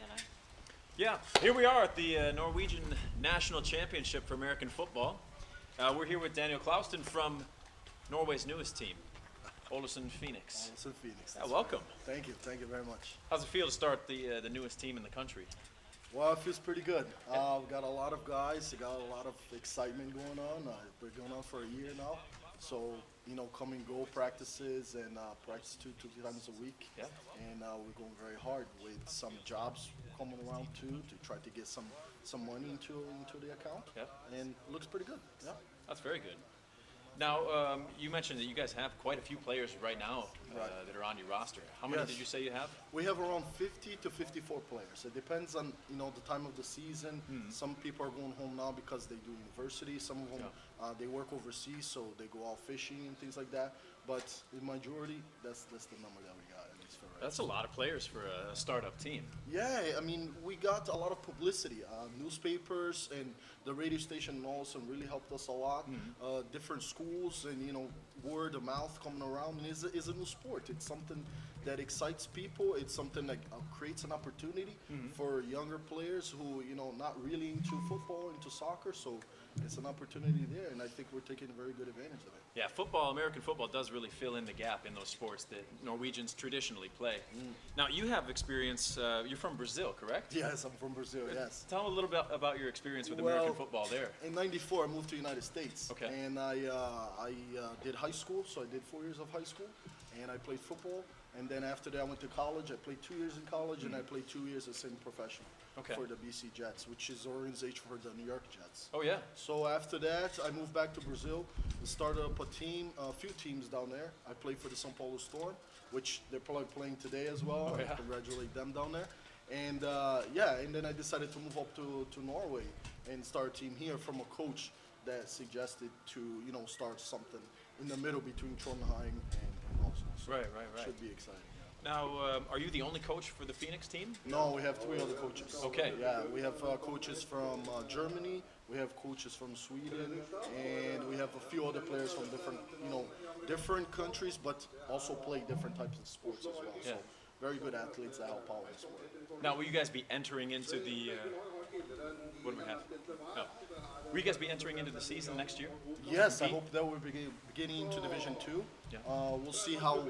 eller? Yeah, here we are at the Norwegian National Championship for American football. We're here with Daniel Clauston from Norway's newest team, Ålesund Phoenix. Ålesund Phoenix. Welcome. Thank you very much. How's it feel to start the newest team in the country? Well, it feels pretty good. We've got a lot of guys, got a lot of excitement going on. We're going on for a year now. So, come and go practices and practice two times a week. Yeah. And we're going very hard with some jobs coming around too to try to get some money into the account. Yeah. And it looks pretty good. Yeah. That's very good. Now, you mentioned that you guys have quite a few players right now that are on your roster. How many did you say you have? We have around 50 to 54 players. It depends on the time of the season. Some people are going home now because they do university. Some of them they work overseas, so they go out fishing and things like that. But the majority, that's the number that we got. At least for That's a lot of players for a startup team. Yeah, I mean, we got a lot of publicity. Newspapers and the radio station in Ålesund really helped us a lot. Different schools and, word of mouth coming around. And it's a new sport. It's something that excites people. It's something that creates an opportunity for younger players who, not really into football, into soccer. So it's an opportunity there, and I think we're taking very good advantage of it. Yeah, American football does really fill in the gap in those sports that Norwegians traditionally play. Now, you have experience, you're from Brazil, correct? Yes, I'm from Brazil, yes. Tell me a little bit about your experience with American football there. In '94, I moved to the United States. Okay. And I did high school, so I did 4 years of high school, and I played football. And then after that, I went to college. I played 2 years in college, and I played 2 years as semi-professional for the BC Jets, which is the organization for the New York Jets. Oh, yeah. So after that, I moved back to Brazil and started up a few teams down there. I played for the São Paulo Storm, which they're probably playing today as well. Oh, yeah. I congratulate them down there. And and then I decided to move up to Norway and start a team here from a coach that suggested to, start something in the middle between Trondheim and Oslo. So Right. should be exciting. Now, are you the only coach for the Phoenix team? No, we have 3 other coaches. Okay. Yeah, we have coaches from Germany, we have coaches from Sweden, and we have a few other players from different countries, but also play different types of sports as well. Yeah. So very good athletes that help out in sport. Now, will you guys be entering into the, what do we have? Oh. Will you guys be entering into the season next year? Yes, I hope that we're beginning into Division 2. Yeah. We'll see how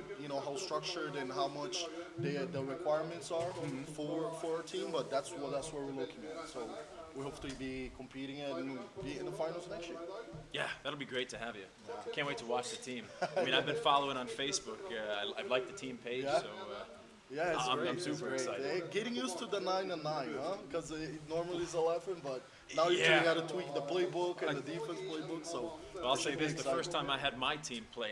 structured and how much the requirements are for our team, but that's where we're looking at. So we hope to be competing and be in the finals next year. Yeah, that'll be great to have you. Can't wait to watch the team. I mean, I've been following on Facebook. I like the team page, so Yeah, it's great. I'm super excited. Hey, getting used to the 9 and 9, huh? Because it normally is 11, but now you got to tweak the playbook and the defense playbook. So well, I'll say this: the first time I had my team play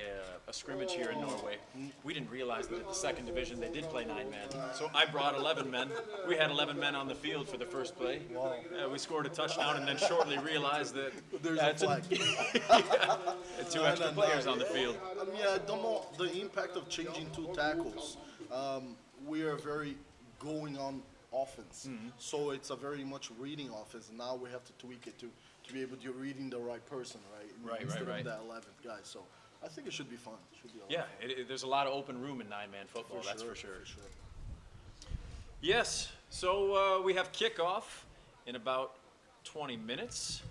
a scrimmage here in Norway, we didn't realize that at the second division they did play 9-man. So I brought 11 men. We had 11 men on the field for the first play. Wow. We scored a touchdown and then shortly realized that There's a flag. two extra players on the field. I mean, I don't know the impact of changing 2 tackles. We are very going on offense, so it's a very much reading offense. And now we have to tweak it to be able to reading the right person, right? Instead of that 11th guy. So I think it should be fun. It should be a lot of fun. There's a lot of open room in 9-man football. That's for sure. For sure. Yes. So we have kickoff in about 20 minutes.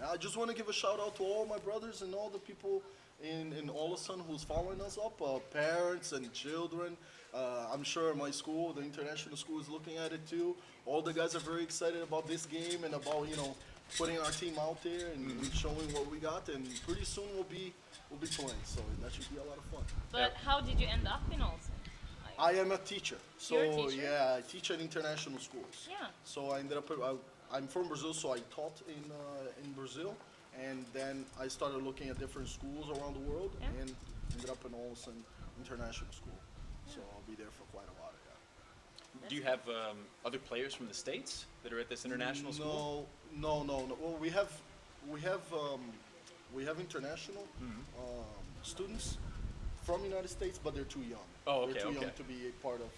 I just want to give a shout out to all my brothers and all the people in Ålesund who's following us up, parents and children. I'm sure my school, the international school, is looking at it too. All the guys are very excited about this game and about putting our team out there and showing what we got. And pretty soon we'll be playing, so that should be a lot of fun. But how did you end up in Ålesund? I am a teacher, so You're a teacher? yeah, I teach at international schools. Yeah. So I ended up. I'm from Brazil, so I taught in Brazil, and then I started looking at different schools around the world, and ended up in Ålesund International School. So I'll be there for quite a while. Yeah. Do you have other players from the States that are at this international school? No. Well, we have international students from the United States, but they're too young. Oh, okay, They're too okay. young to be a part of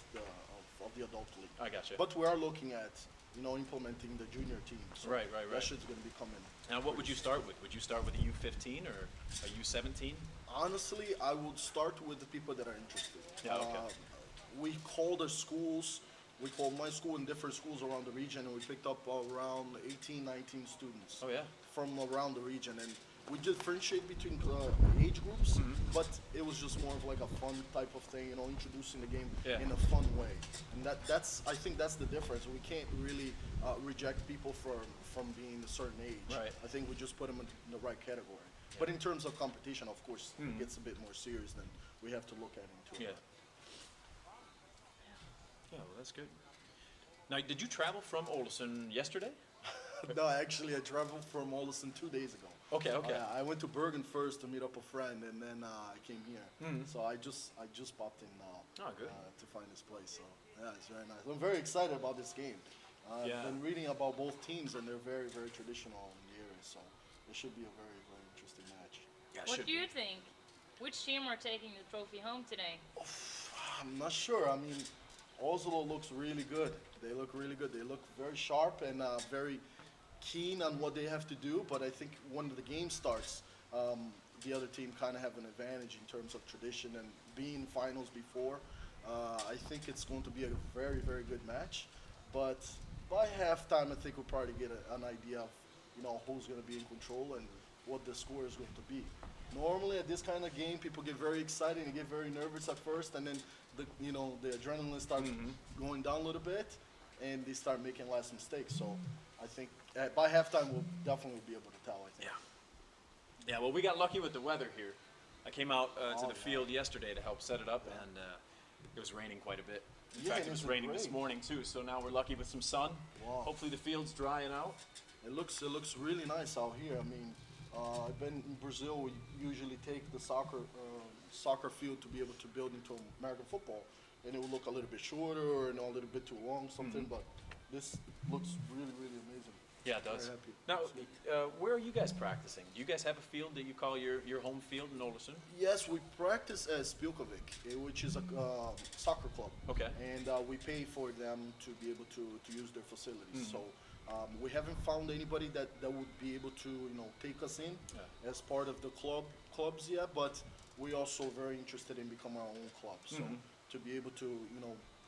the adult league. I gotcha. But we are looking at implementing the junior team. So Right. That shit's going to be coming. Now, what would you start with? Would you start with a U15 or a U17? Honestly, I would start with the people that are interested. Yeah, okay. We call the schools we called my school and different schools around the region, and we picked up around 18, 19 students Oh, yeah. from around the region. And we differentiate between age groups, but it was just more of like a fun type of thing, introducing the game Yeah. in a fun way. And that's I think that's the difference. We can't really reject people from being a certain age. Right. I think we just put them in the right category. But in terms of competition, of course, it gets a bit more serious than we have to look at into Yeah. it. Yeah, well, that's good. Now, did you travel from Olesen yesterday? No, actually, I traveled from Olesen 2 days ago. Okay, okay. I went to Bergen first to meet up a friend, and then I came here. So I just popped in now Oh, good. to find this place. So yeah, it's very nice. I'm very excited about this game. Yeah. I've been reading about both teams, and they're very, very traditional in the area. So it should be a very, very interesting match. Yeah, What should do be. you think? Which team are taking the trophy home today? I'm not sure. I mean, Oslo looks really good. They look really good. They look very sharp and very keen on what they have to do. But I think when the game starts, the other team kind of have an advantage in terms of tradition and being finals before. I think it's going to be a very, very good match. But by halftime, I think we'll probably get an idea of who's going to be in control and what the score is going to be. Normally at this kind of game, people get very excited and get very nervous at first, and then the adrenaline starts going down a little bit, and they start making less mistakes. So I think by halftime we'll definitely be able to tell. I think. Yeah. Yeah, well, we got lucky with the weather here. I came out to the yeah. field yesterday to help set it up, and it was raining quite a bit. In Yeah, fact, it it was was raining this great. morning too, so now we're lucky with some sun. Wow. Hopefully the field's drying out. It looks really nice out here. I mean, I've been in Brazil. We usually take the soccer field to be able to build into American football, and it will look a little bit shorter and a little bit too long, something. But this looks really, really amazing. Yeah, it does. Very happy. Now, where are you guys practicing? Do you guys have a field that you call your home field in Olesen? Yes, we practice at Spilkovic, which is a soccer club. Okay. And we pay for them to be able to use their facilities. So we haven't found anybody that would be able to take us in as part of the clubs yet. But we're also very interested in becoming our own club. So to be able to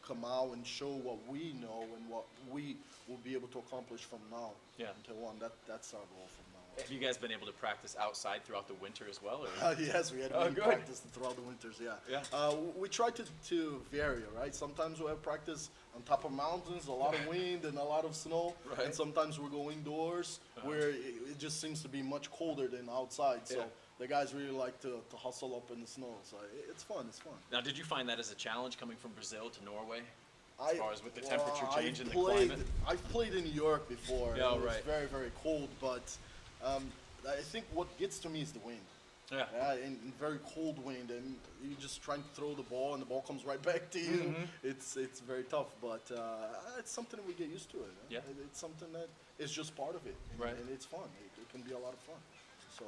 come out and show what we know and what we will be able to accomplish from now until on. That's our goal from now on. Have you guys been able to practice outside throughout the winter as well? Or? Yes, we had Oh, many good. practice throughout the winters. Yeah. Yeah. We try to vary, right? Sometimes we have practice on top of mountains, a lot of wind and a lot of snow, Right. and sometimes we go indoors where it just seems to be much colder than outside. So Yeah. the guys really like to hustle up in the snow. So it's fun. It's fun. Now, did you find that as a challenge coming from Brazil to Norway? As far as with the temperature change and the climate? I've played in New York before. Yeah, and it was right. very, very cold, but I think what gets to me is the wind. Yeah. And very cold wind, and you just trying to throw the ball, and the ball comes right back to you. It's very tough, but it's something we get used to it. Yeah. It's something that is just part of it, Right. and it's fun. It can be a lot of fun. So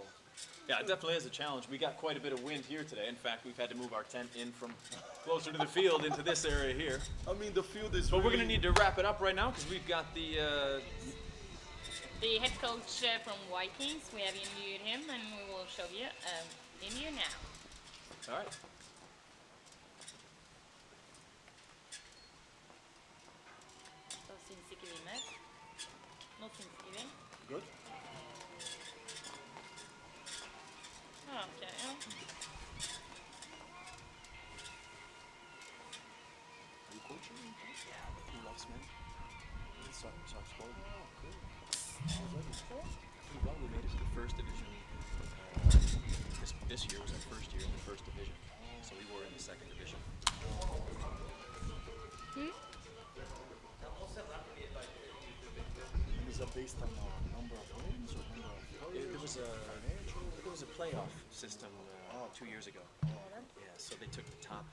Yeah, it definitely is a challenge. We got quite a bit of wind here today. In fact, we've had to move our tent in from closer to the field into this area here. I mean, the field is. But we're really, going to need to wrap it up right now because we've got the The head coach from Vikings, we have interviewed him and we will show you interview now. all right. Da syns ikke vi mer. Nå syns ikke vi. Good. Ah, ok, ja. Are you coaching? He loves men. Soft sport. Oh, cool. Pretty well. We made it to the first division. This year was our first year in the first division. So we were in the second division. And is that based on number of wins or number of players? There was a playoff system 2 years ago. Yeah, so they took the top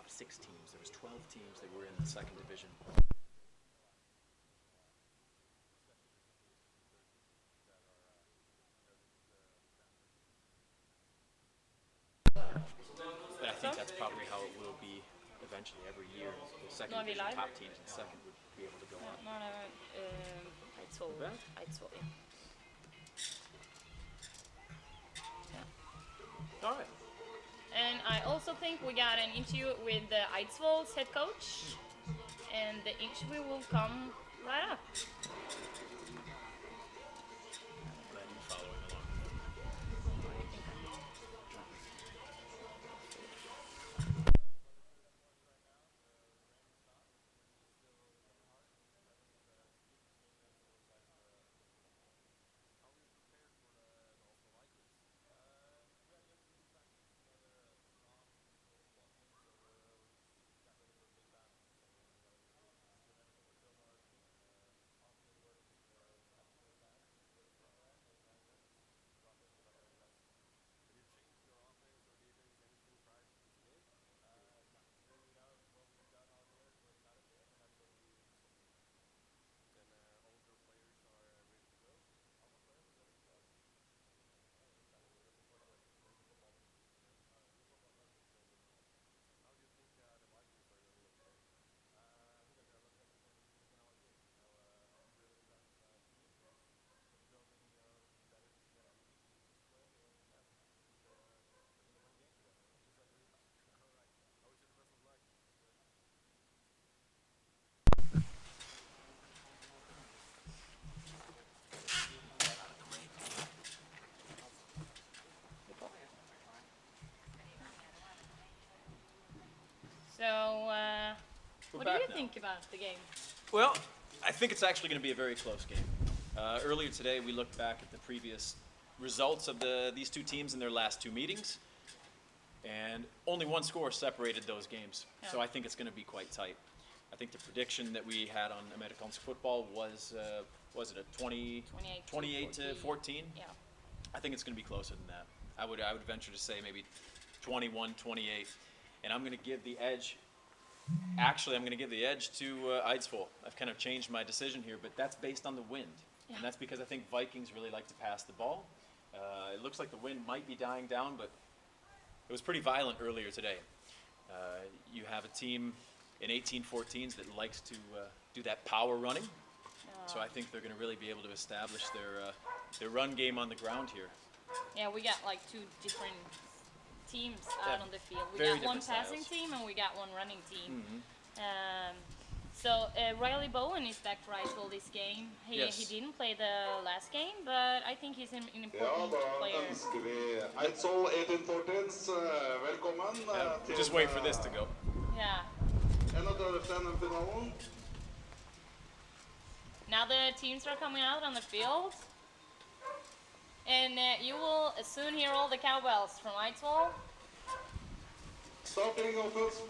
6 teams. There was 12 teams that were in the second division. And I think that's probably how it will be eventually every year. The second Nå er vi division live. top teams in second would be able to go on. Nå er det Eidsvoll. Hva? Eidsvoll, ja. All right. And I also think we got an interview with the Eidsvoll's head coach. and the interview will come right up. Glad you're following along. So, what do back you now. think about the game? Well, I think it's actually going to be a very close game. Earlier today, we looked back at the previous results of these two teams in their last two meetings, and only one score separated those games. So Yeah. I think it's going to be quite tight. I think the prediction that we had on Amerikaanse football was it a 28 to 14? Yeah. I think it's going to be closer than that. I would venture to say maybe 21-28, and I'm going to give the edge. Actually, I'm going to give the edge to Eidsvoll. I've kind of changed my decision here, but that's based on the wind, Yeah. and that's because I think Vikings really like to pass the ball. It looks like the wind might be dying down, but it was pretty violent earlier today. You have a team in 1814s that likes to do that power running, so I think they're going to really be able to establish their run game on the ground here. Yeah, we got like two different teams Yeah, out on the field. We very got one different passing styles. team and we got one running team. Mm-hmm. So Riley Bowen is back for Eidsvoll this game. Yes. He didn't play the last game, but I think he's an Ja, important da player. ønsker vi Eidsvoll 1814s velkommen til Just wait for this to go. Yeah. 31. NM-finalen. Now the teams are coming out on the field. And you will soon hear all the cowbells from Eidsvoll. Starting offense